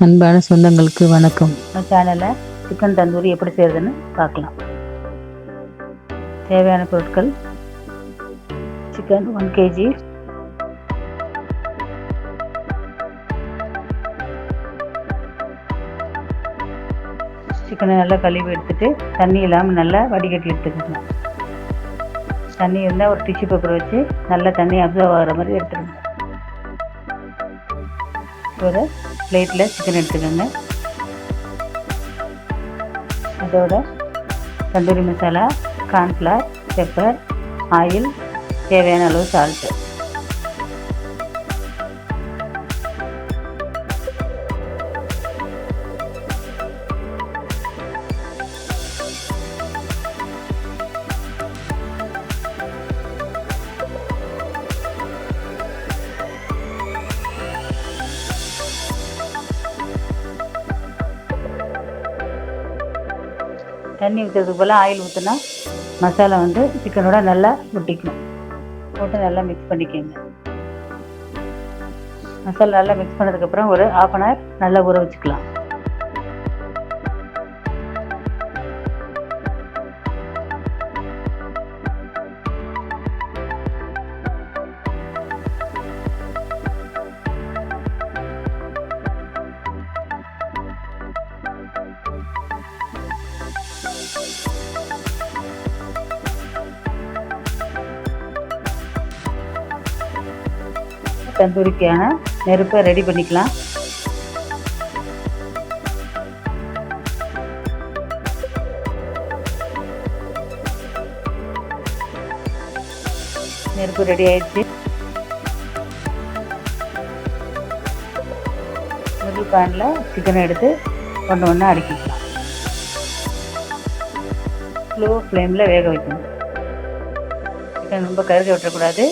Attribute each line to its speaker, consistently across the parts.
Speaker 1: அன்பான சொந்தங்களுக்கு வணக்கம்.
Speaker 2: நம்ம சேனலில் சிக்கன் தந்தூரி எப்படி செய்கிறதுன்னு பார்க்கலாம். தேவையான பொருட்கள்: சிக்கன் 1 kg, சிக்கனை நல்லா கழுவி எடுத்துட்டு தண்ணி இல்லாமல் நல்லா வடிகட்டி எடுத்துக்கணும். தண்ணி இருந்தால் ஒரு டிஷ்யூ பேப்பர் வச்சு நல்லா தண்ணி அப்சர்வ் ஆகிற மாதிரி எடுத்துக்கணும். ஒரு பிளேட்டில் சிக்கன் எடுத்துக்கோங்க. அதோட tandoori masala, cornflour, pepper, oil, தேவையான அளவு சால்ட்டு. தண்ணி ஊற்றுறதுக்கு போல் ஆயில் ஊற்றினா மசாலா சிக்கனோட நல்லா ஒட்டிக்கும். போட்டு நல்லா மிக்ஸ் பண்ணிக்கோங்க. மசாலா நல்லா மிக்ஸ் பண்ணதுக்கப்புறம் ஒரு 1/2 hour நல்லா ஊற வச்சுக்கலாம். தந்தூரிக்கான நெருப்பை ரெடி பண்ணிக்கலாம். நெருப்பு ரெடி ஆயிடுச்சு. மிடில் பேனில் சிக்கனை எடுத்து ஒன்று ஒன்றா அடுக்கிக்கலாம். ஸ்லோ ஃப்ளேமில் வேக வைக்கணும். சிக்கன் ரொம்ப கருக விட்டுறக்கூடாது.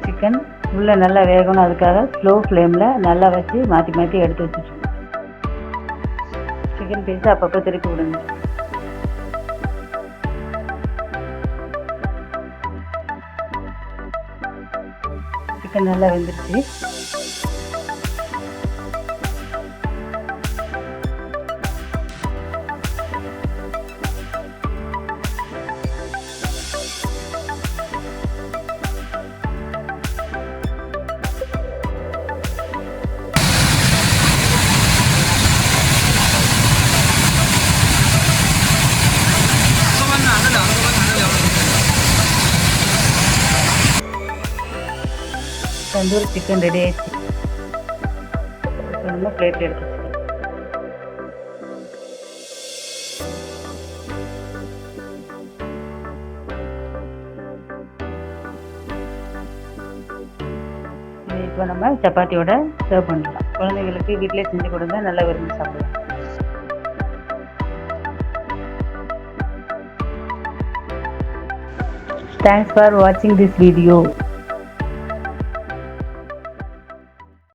Speaker 2: சிக்கன் உள்ளே நல்லா வேகணும். அதுக்காக ஸ்லோ ஃப்ளேமில் நல்லா வச்சு மாற்றி மாற்றி எடுத்து வச்சுருக்கோம். சிக்கன் பீஸை அப்பப்போ திருப்பி விடுங்க. சிக்கன் நல்லா வெந்துருச்சு. தந்தூரி சிக்கன் ரெடி ஆயிடுச்சு. நம்ம பிளேட்டில் எடுத்து இப்போ நம்ம சப்பாத்தியோட சர்வ் பண்ணலாம். குழந்தைங்களுக்கு வீட்டிலே செஞ்சு கொடுங்க, நல்லா விரும்பி சாப்பிடுவோம். Thanks for watching this video.